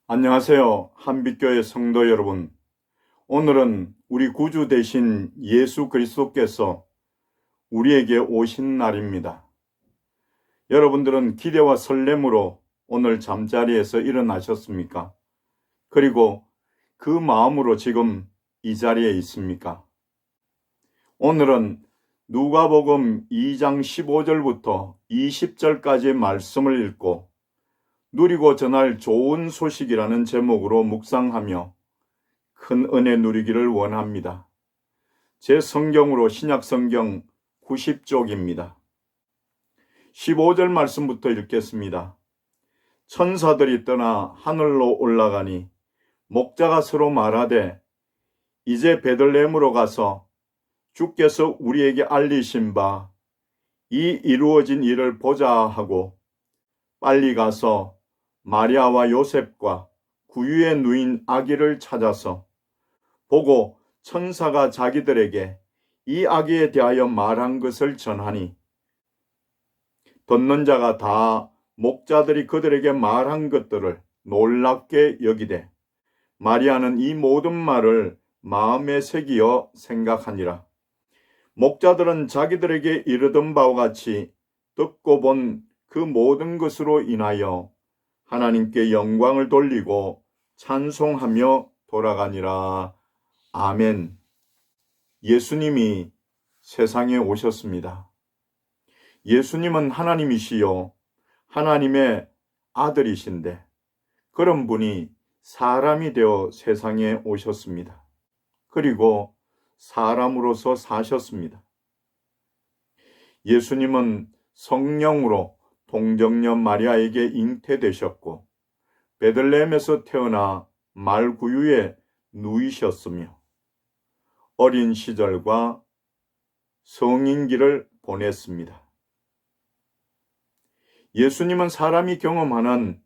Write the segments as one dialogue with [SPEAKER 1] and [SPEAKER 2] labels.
[SPEAKER 1] 안녕하세요. 한빛교회 성도 여러분. 오늘은 우리 구주 되신 예수 그리스도께서 우리에게 오신 날입니다. 여러분들은 기대와 설렘으로 오늘 잠자리에서 일어나셨습니까? 그리고 그 마음으로 지금 이 자리에 있습니까? 오늘은 누가복음 2장 15절부터 20절까지의 말씀을 읽고 누리고 전할 좋은 소식이라는 제목으로 묵상하며 큰 은혜 누리기를 원합니다. 제 성경으로 신약성경 90쪽입니다. 15절 말씀부터 읽겠습니다. 천사들이 떠나 하늘로 올라가니 목자가 서로 말하되 이제 베들레헴으로 가서 주께서 우리에게 알리신 바 이 이루어진 일을 보자 하고 빨리 가서 마리아와 요셉과 구유에 누인 아기를 찾아서 보고 천사가 자기들에게 이 아기에 대하여 말한 것을 전하니 듣는 자가 다 목자들이 그들에게 말한 것들을 놀랍게 여기되 마리아는 이 모든 말을 마음에 새기어 생각하니라. 목자들은 자기들에게 이르던 바와 같이 듣고 본 그 모든 것으로 인하여 하나님께 영광을 돌리고 찬송하며 돌아가니라. 아멘. 예수님이 세상에 오셨습니다. 예수님은 하나님이시요 하나님의 아들이신데 그런 분이 사람이 되어 세상에 오셨습니다. 그리고 사람으로서 사셨습니다. 예수님은 성령으로 동정녀 마리아에게 잉태되셨고 베들레헴에서 태어나 말구유에 누이셨으며 어린 시절과 성인기를 보냈습니다. 예수님은 사람이 경험하는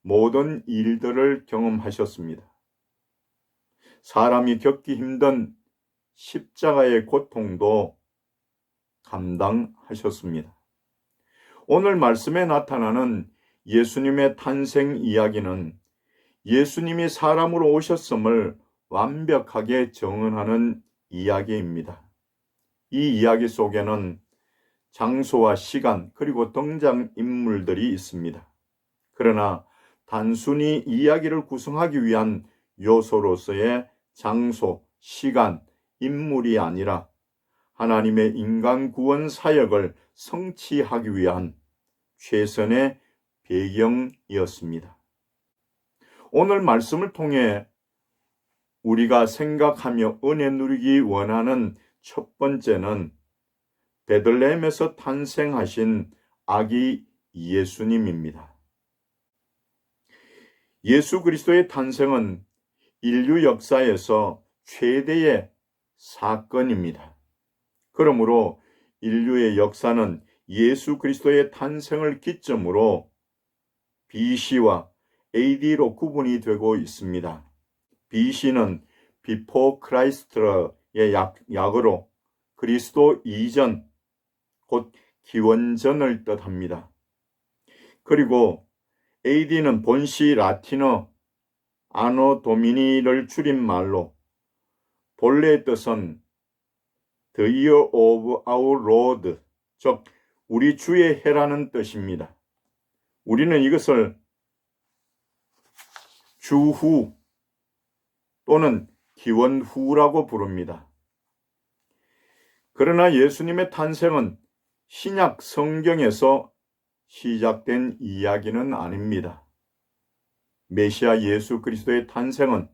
[SPEAKER 1] 모든 일들을 경험하셨습니다. 사람이 겪기 힘든 십자가의 고통도 감당하셨습니다. 오늘 말씀에 나타나는 예수님의 탄생 이야기는 예수님이 사람으로 오셨음을 완벽하게 정언하는 이야기입니다. 이 이야기 속에는 장소와 시간 그리고 등장인물들이 있습니다. 그러나 단순히 이야기를 구성하기 위한 요소로서의 장소, 시간, 인물이 아니라 하나님의 인간 구원 사역을 성취하기 위한 최선의 배경이었습니다. 오늘 말씀을 통해 우리가 생각하며 은혜 누리기 원하는 첫 번째는 베들레헴에서 탄생하신 아기 예수님입니다. 예수 그리스도의 탄생은 인류 역사에서 최대의 사건입니다. 그러므로 인류의 역사는 예수 그리스도의 탄생을 기점으로 BC와 AD로 구분이 되고 있습니다. BC는 Before Christ의 약어로 그리스도 이전, 곧 기원전을 뜻합니다. 그리고 AD는 본시 라틴어 아노 도미니를 줄인 말로 본래의 뜻은 The Year of Our Lord, 즉 우리 주의 해라는 뜻입니다. 우리는 이것을 주후 또는 기원후라고 부릅니다. 그러나 예수님의 탄생은 신약 성경에서 시작된 이야기는 아닙니다. 메시아 예수 그리스도의 탄생은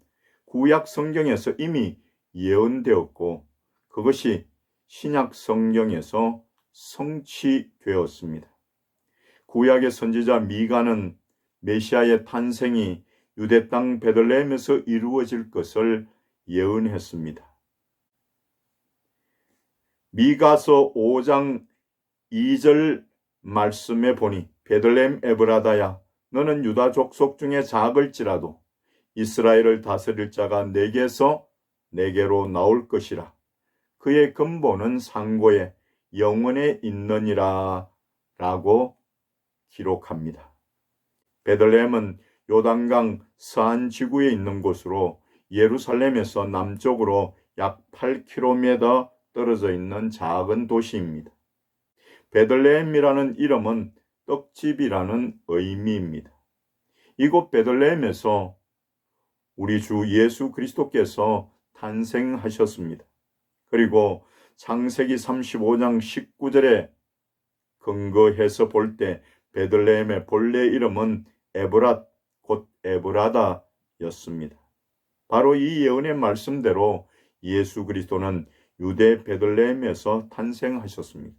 [SPEAKER 1] 구약 성경에서 이미 예언되었고 그것이 신약 성경에서 성취되었습니다. 구약의 선지자 미가는 메시아의 탄생이 유대 땅 베들레헴에서 이루어질 것을 예언했습니다. 미가서 5장 2절 말씀에 보니 베들레헴 에브라다야 너는 유다 족속 중에 작을지라도 이스라엘을 다스릴 자가 내게서 내게로 나올 것이라. 그의 근본은 상고에 영원에 있느니라 라고 기록합니다. 베들레헴은 요단강 서안 지구에 있는 곳으로 예루살렘에서 남쪽으로 약 8km 떨어져 있는 작은 도시입니다. 베들레헴이라는 이름은 떡집이라는 의미입니다. 이곳 베들레헴에서 우리 주 예수 그리스도께서 탄생하셨습니다. 그리고 창세기 35장 19절에 근거해서 볼 때 베들레헴의 본래 이름은 에브랏, 곧 에브라다였습니다. 바로 이 예언의 말씀대로 예수 그리스도는 유대 베들레헴에서 탄생하셨습니다.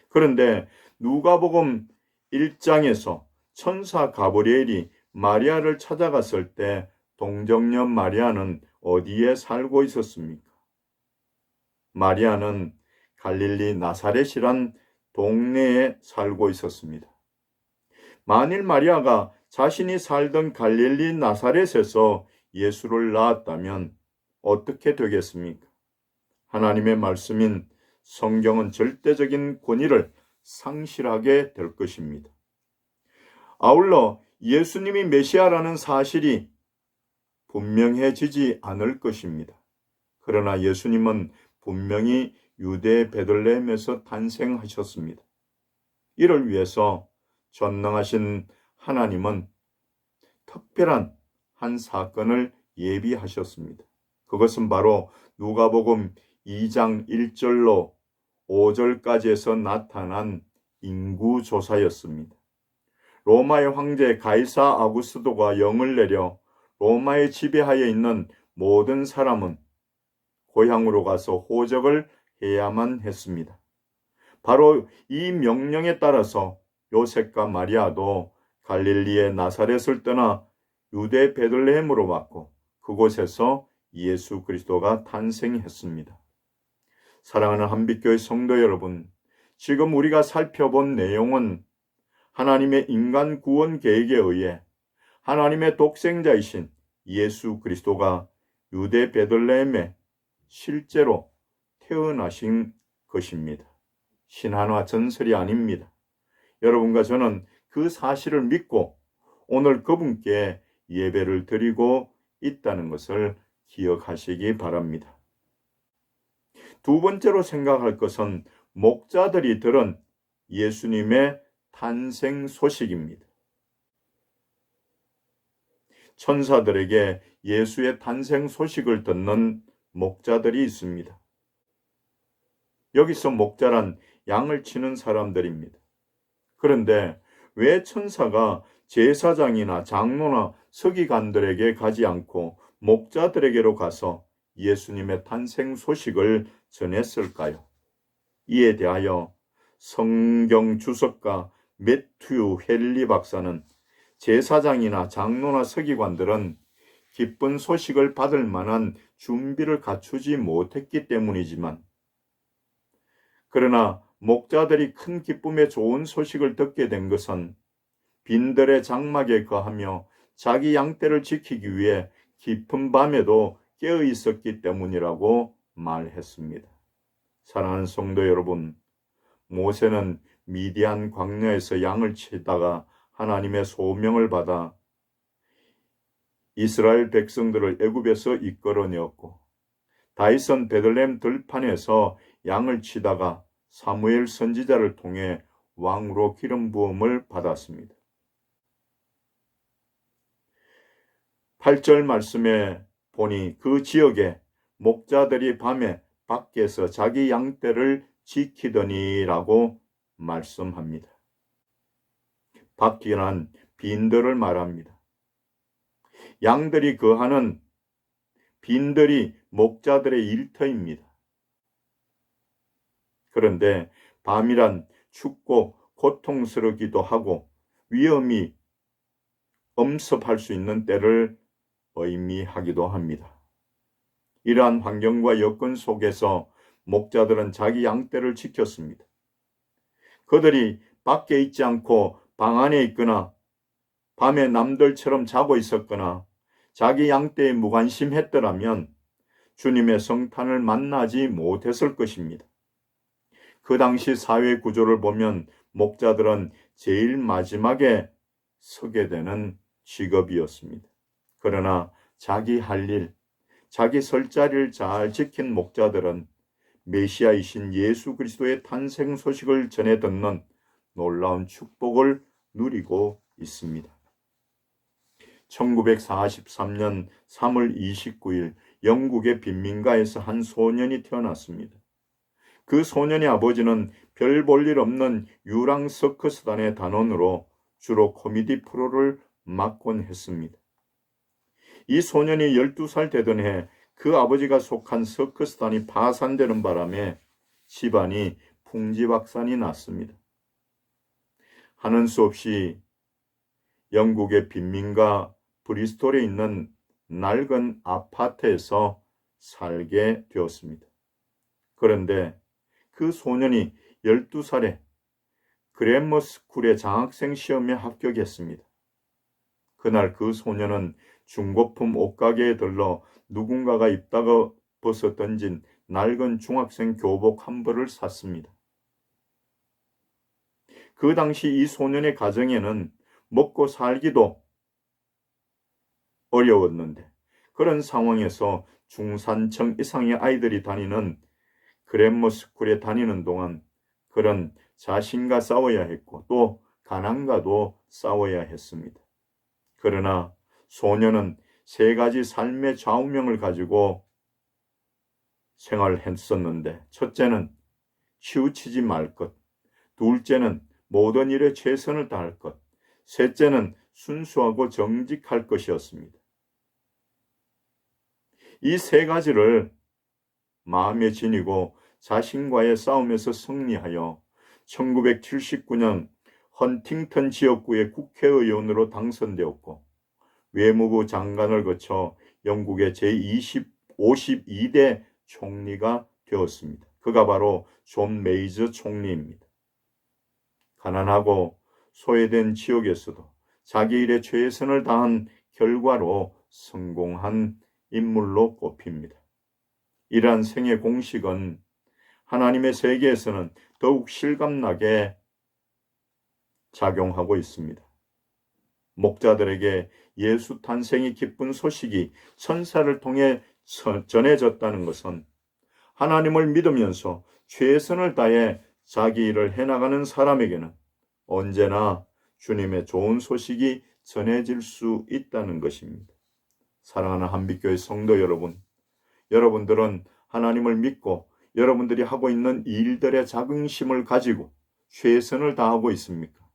[SPEAKER 1] 그런데 누가복음 1장에서 천사 가브리엘이 마리아를 찾아갔을 때 동정녀 마리아는 어디에 살고 있었습니까? 마리아는 갈릴리 나사렛이란 동네에 살고 있었습니다. 만일 마리아가 자신이 살던 갈릴리 나사렛에서 예수를 낳았다면 어떻게 되겠습니까? 하나님의 말씀인 성경은 절대적인 권위를 상실하게 될 것입니다. 아울러 예수님이 메시아라는 사실이 분명해지지 않을 것입니다. 그러나 예수님은 분명히 유대 베들레헴에서 탄생하셨습니다. 이를 위해서 전능하신 하나님은 특별한 한 사건을 예비하셨습니다. 그것은 바로 누가복음 2장 1절로 5절까지에서 나타난 인구조사였습니다. 로마의 황제 가이사 아구스도가 영을 내려 로마의 지배하에 있는 모든 사람은 고향으로 가서 호적을 해야만 했습니다. 바로 이 명령에 따라서 요셉과 마리아도 갈릴리의 나사렛을 떠나 유대 베들레헴으로 왔고 그곳에서 예수 그리스도가 탄생했습니다. 사랑하는 한빛교회 성도 여러분, 지금 우리가 살펴본 내용은 하나님의 인간 구원 계획에 의해 하나님의 독생자이신 예수 그리스도가 유대 베들레헴에 실제로 태어나신 것입니다. 신한화 전설이 아닙니다. 여러분과 저는 그 사실을 믿고 오늘 그분께 예배를 드리고 있다는 것을 기억하시기 바랍니다. 두 번째로 생각할 것은 목자들이 들은 예수님의 탄생 소식입니다. 천사들에게 예수의 탄생 소식을 듣는 목자들이 있습니다. 여기서 목자란 양을 치는 사람들입니다. 그런데 왜 천사가 제사장이나 장로나 서기관들에게 가지 않고 목자들에게로 가서 예수님의 탄생 소식을 전했을까요? 이에 대하여 성경 주석가 매튜 헨리 박사는 제사장이나 장로나 서기관들은 기쁜 소식을 받을 만한 준비를 갖추지 못했기 때문이지만 그러나 목자들이 큰 기쁨에 좋은 소식을 듣게 된 것은 빈들의 장막에 거하며 자기 양떼를 지키기 위해 깊은 밤에도 깨어 있었기 때문이라고 말했습니다. 사랑하는 성도 여러분, 모세는 미디안 광야에서 양을 치다가 하나님의 소명을 받아 이스라엘 백성들을 애굽에서 이끌어내었고 다윗은 베들레헴 들판에서 양을 치다가 사무엘 선지자를 통해 왕으로 기름 부음을 받았습니다. 8절 말씀에 보니 그 지역에 목자들이 밤에 밖에서 자기 양떼를 지키더니라고 말씀합니다. 밖이란 빈들을 말합니다. 양들이 거하는 빈들이 목자들의 일터입니다. 그런데 밤이란 춥고 고통스럽기도 하고 위험이 엄습할 수 있는 때를 의미하기도 합니다. 이러한 환경과 여건 속에서 목자들은 자기 양떼를 지켰습니다. 그들이 밖에 있지 않고 방 안에 있거나 밤에 남들처럼 자고 있었거나 자기 양떼에 무관심했더라면 주님의 성탄을 만나지 못했을 것입니다. 그 당시 사회 구조를 보면 목자들은 제일 마지막에 서게 되는 직업이었습니다. 그러나 자기 할 일, 자기 설 자리를 잘 지킨 목자들은 메시아이신 예수 그리스도의 탄생 소식을 전해 듣는 놀라운 축복을 누리고 있습니다. 1943년 3월 29일 영국의 빈민가에서 한 소년이 태어났습니다. 그 소년의 아버지는 별 볼 일 없는 유랑 서커스단의 단원으로 주로 코미디 프로를 맡곤 했습니다. 이 소년이 12살 되던 해 그 아버지가 속한 서커스단이 파산되는 바람에 집안이 풍지박산이 났습니다. 하는 수 없이 영국의 빈민가 브리스톨에 있는 낡은 아파트에서 살게 되었습니다. 그런데 그 소년이 12살에 그래머 스쿨의 장학생 시험에 합격했습니다. 그날 그 소년은 중고품 옷가게에 들러 누군가가 입다가 벗어 던진 낡은 중학생 교복 한 벌을 샀습니다. 그 당시 이 소년의 가정에는 먹고 살기도 어려웠는데 그런 상황에서 중산층 이상의 아이들이 다니는 그래머 스쿨에 다니는 동안 그런 자신과 싸워야 했고 또 가난과도 싸워야 했습니다. 그러나 소년은 세 가지 삶의 좌우명을 가지고 생활했었는데 첫째는 치우치지 말 것, 둘째는 모든 일에 최선을 다할 것, 셋째는 순수하고 정직할 것이었습니다. 이 세 가지를 마음에 지니고 자신과의 싸움에서 승리하여 1979년 헌팅턴 지역구의 국회의원으로 당선되었고 외무부 장관을 거쳐 영국의 제52대 총리가 되었습니다. 그가 바로 존 메이저 총리입니다. 가난하고 소외된 지역에서도 자기 일에 최선을 다한 결과로 성공한 인물로 꼽힙니다. 이러한 생애 공식은 하나님의 세계에서는 더욱 실감나게 작용하고 있습니다. 목자들에게 예수 탄생이 기쁜 소식이 천사를 통해 전해졌다는 것은 하나님을 믿으면서 최선을 다해 자기 일을 해나가는 사람에게는 언제나 주님의 좋은 소식이 전해질 수 있다는 것입니다. 사랑하는 한빛교회 성도 여러분, 여러분들은 하나님을 믿고 여러분들이 하고 있는 일들의 자긍심을 가지고 최선을 다하고 있습니까?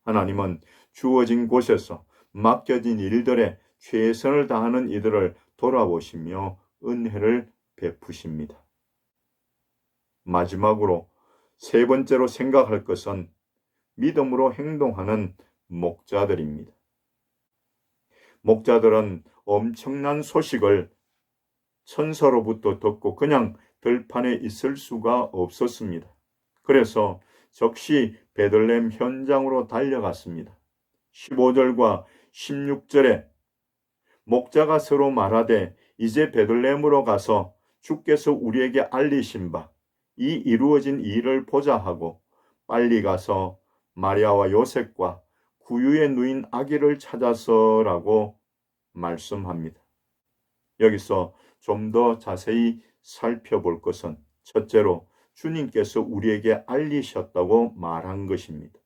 [SPEAKER 1] 하나님은 주어진 곳에서 맡겨진 일들에 최선을 다하는 이들을 돌아보시며 은혜를 베푸십니다. 마지막으로 세 번째로 생각할 것은 믿음으로 행동하는 목자들입니다. 목자들은 엄청난 소식을 천사로부터 듣고 그냥 들판에 있을 수가 없었습니다. 그래서 즉시 베들레헴 현장으로 달려갔습니다. 15절과 16절에 목자가 서로 말하되 이제 베들레헴으로 가서 주께서 우리에게 알리신 바 이 이루어진 일을 보자 하고 빨리 가서 마리아와 요셉과 구유에 누인 아기를 찾아서라고 말씀합니다. 여기서 좀 더 자세히 살펴볼 것은 첫째로 주님께서 우리에게 알리셨다고 말한 것입니다.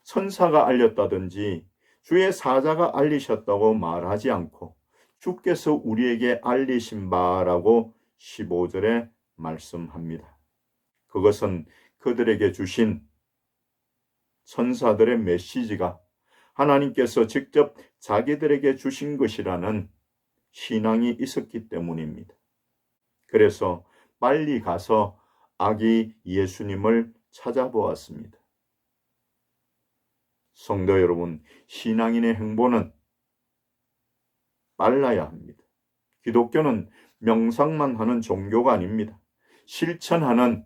[SPEAKER 1] 천사가 알렸다든지 주의 사자가 알리셨다고 말하지 않고 주께서 우리에게 알리신 바라고 15절에 말씀합니다. 그것은 그들에게 주신 천사들의 메시지가 하나님께서 직접 자기들에게 주신 것이라는 신앙이 있었기 때문입니다. 그래서 빨리 가서 아기 예수님을 찾아보았습니다. 성도 여러분, 신앙인의 행보는 빨라야 합니다. 기독교는 명상만 하는 종교가 아닙니다. 실천하는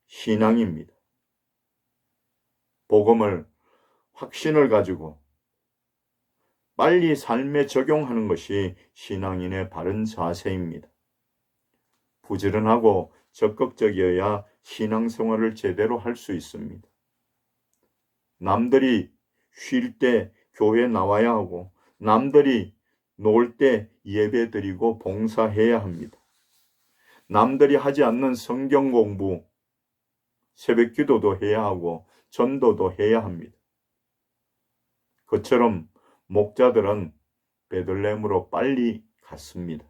[SPEAKER 1] 신앙입니다. 복음을, 확신을 가지고 빨리 삶에 적용하는 것이 신앙인의 바른 자세입니다. 부지런하고 적극적이어야 신앙생활을 제대로 할 수 있습니다. 남들이 쉴 때 교회 나와야 하고 남들이 놀 때 예배 드리고 봉사해야 합니다. 남들이 하지 않는 성경 공부, 새벽 기도도 해야 하고 전도도 해야 합니다. 그처럼 목자들은 베들레헴으로 빨리 갔습니다.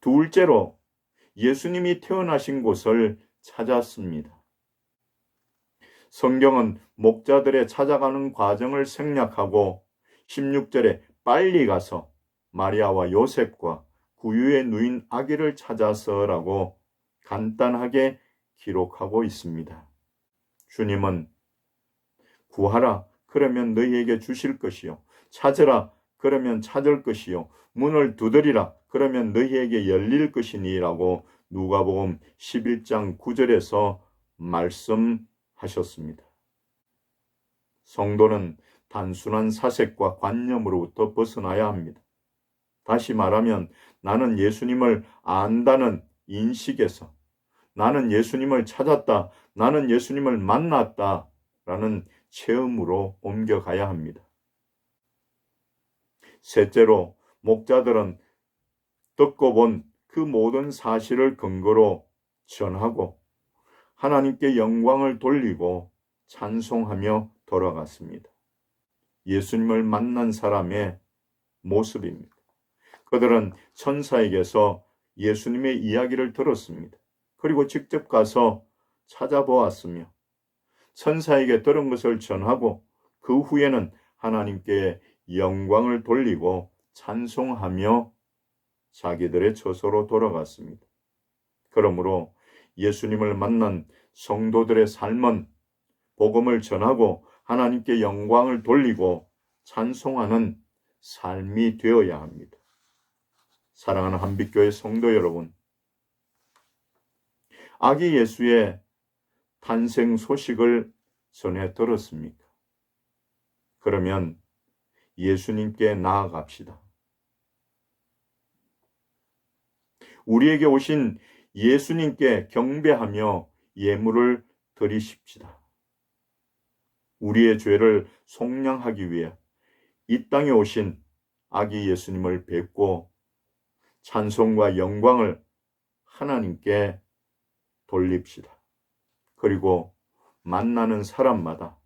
[SPEAKER 1] 둘째로 예수님이 태어나신 곳을 찾았습니다. 성경은 목자들의 찾아가는 과정을 생략하고 16절에 빨리 가서 마리아와 요셉과 구유에 누인 아기를 찾아서라고 간단하게 기록하고 있습니다. 주님은 구하라 그러면 너희에게 주실 것이요 찾으라 그러면 찾을 것이요 문을 두드리라 그러면 너희에게 열릴 것이니라고 누가복음 11장 9절에서 말씀하셨습니다. 성도는 단순한 사색과 관념으로부터 벗어나야 합니다. 다시 말하면 나는 예수님을 안다는 인식에서 나는 예수님을 찾았다, 나는 예수님을 만났다 라는 체험으로 옮겨가야 합니다. 셋째로 목자들은 듣고 본 그 모든 사실을 근거로 전하고 하나님께 영광을 돌리고 찬송하며 돌아갔습니다. 예수님을 만난 사람의 모습입니다. 그들은 천사에게서 예수님의 이야기를 들었습니다. 그리고 직접 가서 찾아보았으며 천사에게 들은 것을 전하고 그 후에는 하나님께 영광을 돌리고 찬송하며 자기들의 처소로 돌아갔습니다. 그러므로 예수님을 만난 성도들의 삶은 복음을 전하고 하나님께 영광을 돌리고 찬송하는 삶이 되어야 합니다. 사랑하는 한빛교회 성도 여러분, 아기 예수의 탄생 소식을 전해 들었습니까? 그러면 예수님께 나아갑시다. 우리에게 오신 예수님께 경배하며 예물을 드리십시다. 우리의 죄를 속량하기 위해 이 땅에 오신 아기 예수님을 뵙고 찬송과 영광을 하나님께 돌립시다. 그리고 만나는 사람마다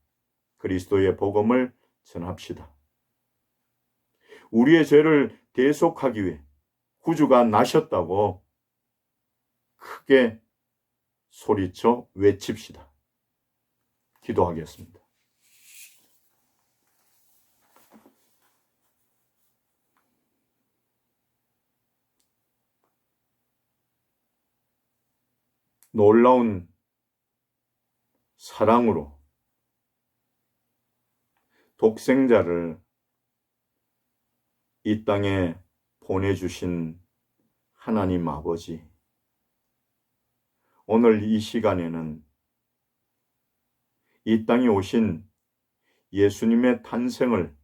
[SPEAKER 1] 그리스도의 복음을 전합시다. 우리의 죄를 대속하기 위해 구주가 나셨다고 크게 소리쳐 외칩시다. 기도하겠습니다. 놀라운 사랑으로 독생자를 이 땅에 보내주신 하나님 아버지, 오늘 이 시간에는 이 땅에 오신 예수님의 탄생을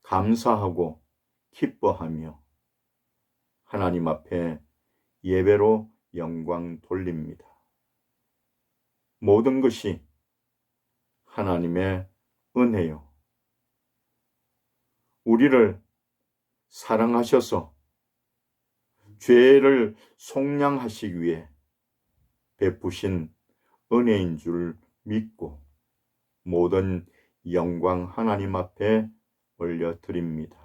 [SPEAKER 1] 감사하고 기뻐하며 하나님 앞에 예배로 영광 돌립니다. 모든 것이 하나님의 은혜요. 우리를 사랑하셔서 죄를 속량하시기 위해 베푸신 은혜인 줄 믿고 모든 영광 하나님 앞에 올려드립니다.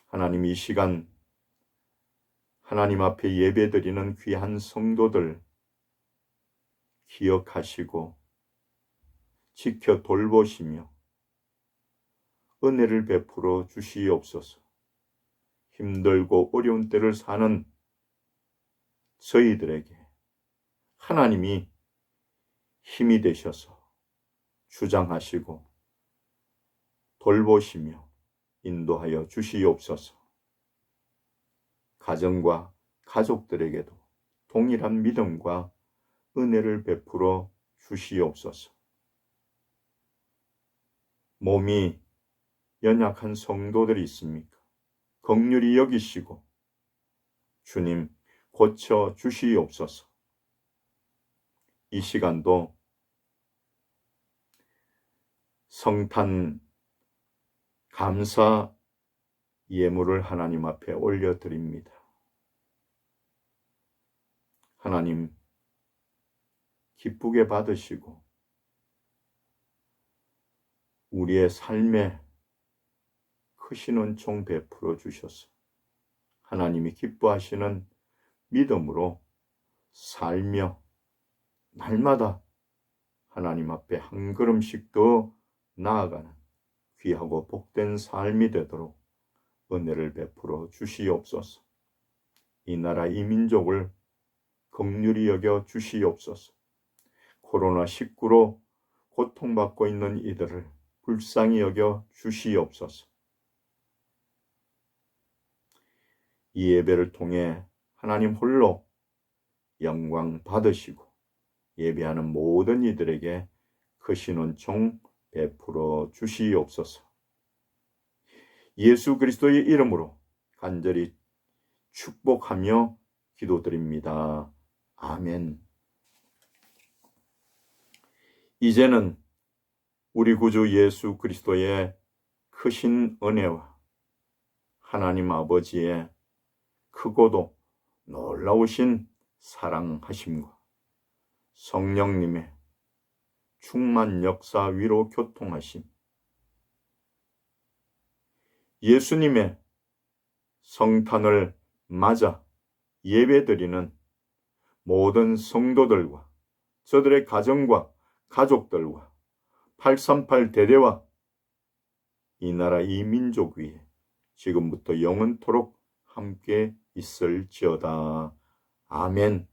[SPEAKER 1] 하나님, 이 시간 하나님 앞에 예배드리는 귀한 성도들 기억하시고 지켜 돌보시며 은혜를 베풀어 주시옵소서. 힘들고 어려운 때를 사는 저희들에게 하나님이 힘이 되셔서 주장하시고 돌보시며 인도하여 주시옵소서. 가정과 가족들에게도 동일한 믿음과 은혜를 베풀어 주시옵소서. 몸이 연약한 성도들이 있습니까? 긍휼히 여기시고 주님 고쳐 주시옵소서. 이 시간도 성탄 감사 예물을 하나님 앞에 올려드립니다. 하나님 기쁘게 받으시고 우리의 삶에 크신 은총 베풀어 주셔서 하나님이 기뻐하시는 믿음으로 살며 날마다 하나님 앞에 한 걸음씩 더 나아가는 귀하고 복된 삶이 되도록 은혜를 베풀어 주시옵소서. 이 나라 이 민족을 긍휼히 여겨 주시옵소서. 코로나19로 고통받고 있는 이들을 불쌍히 여겨 주시옵소서. 이 예배를 통해 하나님 홀로 영광 받으시고 예배하는 모든 이들에게 크신 은총 베풀어 주시옵소서. 예수 그리스도의 이름으로 간절히 축복하며 기도드립니다. 아멘. 이제는 우리 구주 예수 그리스도의 크신 은혜와 하나님 아버지의 크고도 놀라우신 사랑하심과 성령님의 충만 역사 위로 교통하심, 예수님의 성탄을 맞아 예배드리는 모든 성도들과 저들의 가정과 가족들과 838 대대와 이 나라 이 민족 위에 지금부터 영원토록 함께 있을지어다. 아멘.